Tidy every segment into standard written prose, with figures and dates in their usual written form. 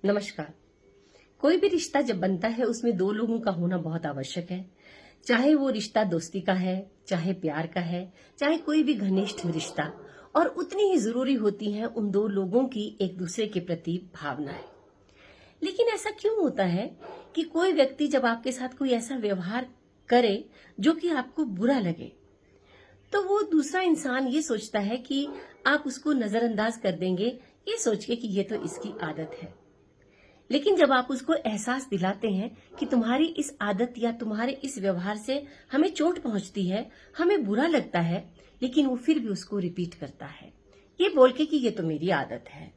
नमस्कार। कोई भी रिश्ता जब बनता है उसमें दो लोगों का होना बहुत आवश्यक है। चाहे वो रिश्ता दोस्ती का है, चाहे प्यार का है, चाहे कोई भी घनिष्ठ रिश्ता, और उतनी ही जरूरी होती है उन दो लोगों की एक दूसरे के प्रति भावनाएं। लेकिन ऐसा क्यों होता है कि कोई व्यक्ति जब आपके साथ कोई ऐसा व्यवहार करे जो कि आपको बुरा लगे, तो वो दूसरा इंसान ये सोचता है कि आप उसको नजरअंदाज कर देंगे, ये सोच के कि ये तो इसकी आदत है। लेकिन जब आप उसको एहसास दिलाते हैं कि तुम्हारी इस आदत या तुम्हारे इस व्यवहार से हमें चोट पहुंचती है, हमें बुरा लगता है, लेकिन वो फिर भी उसको रिपीट करता है, ये बोल के कि ये तो मेरी आदत है।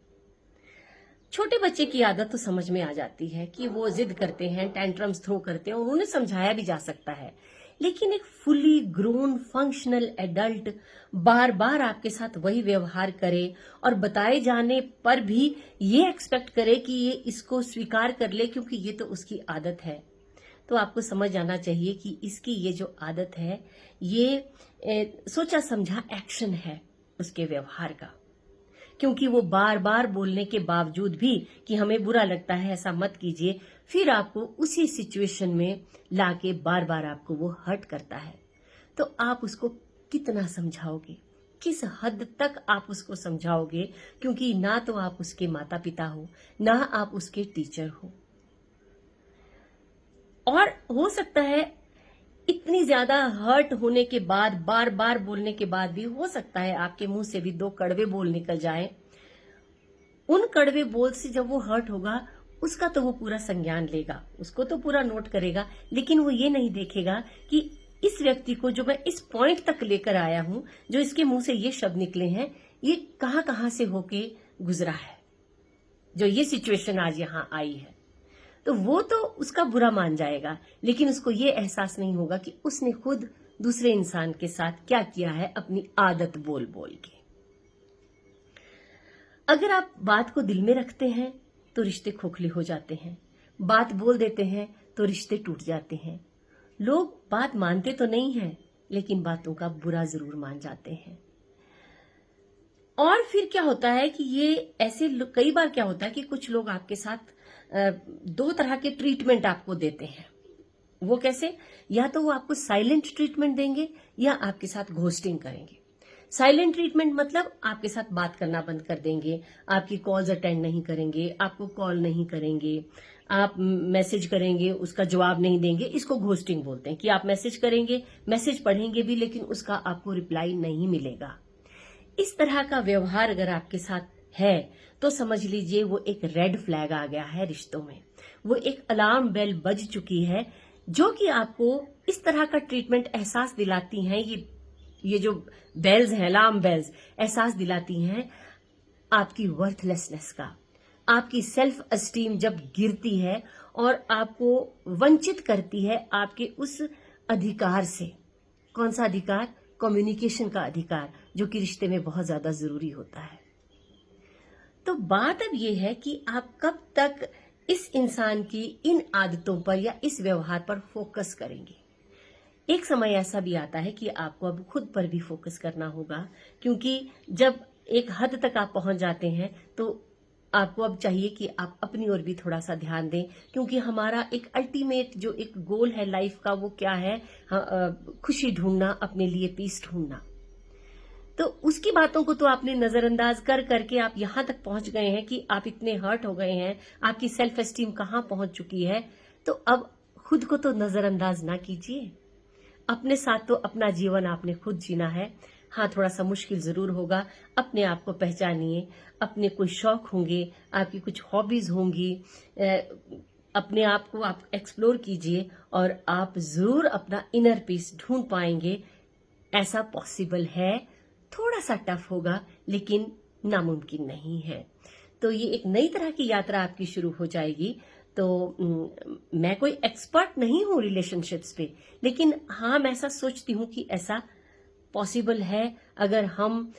छोटे बच्चे की आदत तो समझ में आ जाती है कि वो जिद करते हैं, टैंट्रम्स थ्रो करते हैं, और उन्हें समझाया भी जा सकता है। लेकिन एक फुली ग्रोन फंक्शनल एडल्ट बार बार आपके साथ वही व्यवहार करे और बताए जाने पर भी ये एक्सपेक्ट करे कि ये इसको स्वीकार कर ले क्योंकि ये तो उसकी आदत है, तो आपको समझ जाना चाहिए कि इसकी ये जो आदत है, ये सोचा समझा एक्शन है उसके व्यवहार का। क्योंकि वो बार बार बोलने के बावजूद भी कि हमें बुरा लगता है, ऐसा मत कीजिए, फिर आपको उसी सिचुएशन में लाके बार बार आपको वो हर्ट करता है। तो आप उसको कितना समझाओगे, किस हद तक आप उसको समझाओगे? क्योंकि ना तो आप उसके माता पिता हो, ना आप उसके टीचर हो। और हो सकता है इतनी ज्यादा हर्ट होने के बाद, बार बार बोलने के बाद भी हो सकता है आपके मुंह से भी दो कड़वे बोल निकल जाएं। उन कड़वे बोल से जब वो हर्ट होगा, उसका तो वो पूरा संज्ञान लेगा, उसको तो पूरा नोट करेगा, लेकिन वो ये नहीं देखेगा कि इस व्यक्ति को जो मैं इस पॉइंट तक लेकर आया हूं, जो इसके मुंह से ये शब्द निकले हैं, ये कहां कहां से होके गुजरा है, जो ये सिचुएशन आज यहां आई है। तो वो तो उसका बुरा मान जाएगा, लेकिन उसको ये एहसास नहीं होगा कि उसने खुद दूसरे इंसान के साथ क्या किया है अपनी आदत बोल बोल के। अगर आप बात को दिल में रखते हैं तो रिश्ते खोखले हो जाते हैं, बात बोल देते हैं तो रिश्ते टूट जाते हैं। लोग बात मानते तो नहीं हैं, लेकिन बातों का बुरा जरूर मान जाते हैं। और फिर क्या होता है कि ये ऐसे कई बार क्या होता है कि कुछ लोग आपके साथ दो तरह के ट्रीटमेंट आपको देते हैं। वो कैसे? या तो वो आपको साइलेंट ट्रीटमेंट देंगे या आपके साथ घोस्टिंग करेंगे। साइलेंट ट्रीटमेंट मतलब आपके साथ बात करना बंद कर देंगे, आपकी कॉल्स अटेंड नहीं करेंगे, आपको कॉल नहीं करेंगे, आप मैसेज करेंगे उसका जवाब नहीं देंगे। इसको घोस्टिंग बोलते हैं कि आप मैसेज करेंगे, मैसेज पढ़ेंगे भी, लेकिन उसका आपको रिप्लाई नहीं मिलेगा। इस तरह का व्यवहार अगर आपके साथ है तो समझ लीजिए वो एक रेड फ्लैग आ गया है रिश्तों में। वो एक अलार्म बेल बज चुकी है, जो कि आपको इस तरह का ट्रीटमेंट एहसास दिलाती हैं। ये जो बेल्स हैं, अलार्म बेल्स, एहसास दिलाती हैं आपकी वर्थलेसनेस का, आपकी सेल्फ एस्टीम जब गिरती है और आपको वंचित करती है आपके उस अधिकार से। कौन सा अधिकार? कम्युनिकेशन का अधिकार, जो कि रिश्ते में बहुत ज्यादा जरूरी होता है। तो बात अब यह है कि आप कब तक इस इंसान की इन आदतों पर या इस व्यवहार पर फोकस करेंगे। एक समय ऐसा भी आता है कि आपको अब खुद पर भी फोकस करना होगा, क्योंकि जब एक हद तक आप पहुंच जाते हैं तो आपको अब चाहिए कि आप अपनी ओर भी थोड़ा सा ध्यान दें, क्योंकि हमारा एक अल्टीमेट जो एक गोल है लाइफ का, वो क्या है? खुशी ढूंढना, अपने लिए पीस ढूंढना। तो उसकी बातों को तो आपने नजरअंदाज कर करके आप यहां तक पहुंच गए हैं कि आप इतने हर्ट हो गए हैं, आपकी सेल्फ एस्टीम कहां पहुंच चुकी है। तो अब खुद को तो नजरअंदाज ना कीजिए। अपने साथ तो अपना जीवन आपने खुद जीना है। हाँ, थोड़ा सा मुश्किल जरूर होगा। अपने आप को पहचानिए, अपने कोई शौक होंगे, आपकी कुछ हॉबीज होंगी, अपने आप को आप एक्सप्लोर कीजिए और आप जरूर अपना इनर पीस ढूंढ पाएंगे। ऐसा पॉसिबल है, थोड़ा सा टफ होगा, लेकिन नामुमकिन नहीं है। तो ये एक नई तरह की यात्रा आपकी शुरू हो जाएगी। तो मैं कोई एक्सपर्ट नहीं हूं रिलेशनशिप्स पे, लेकिन हाँ, मैं ऐसा सोचती हूं कि ऐसा पॉसिबल है। अगर हम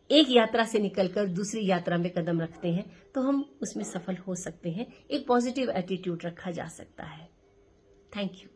एक यात्रा से निकलकर दूसरी यात्रा में कदम रखते हैं तो हम उसमें सफल हो सकते हैं। एक पॉजिटिव एटीट्यूड रखा जा सकता है। Thank you.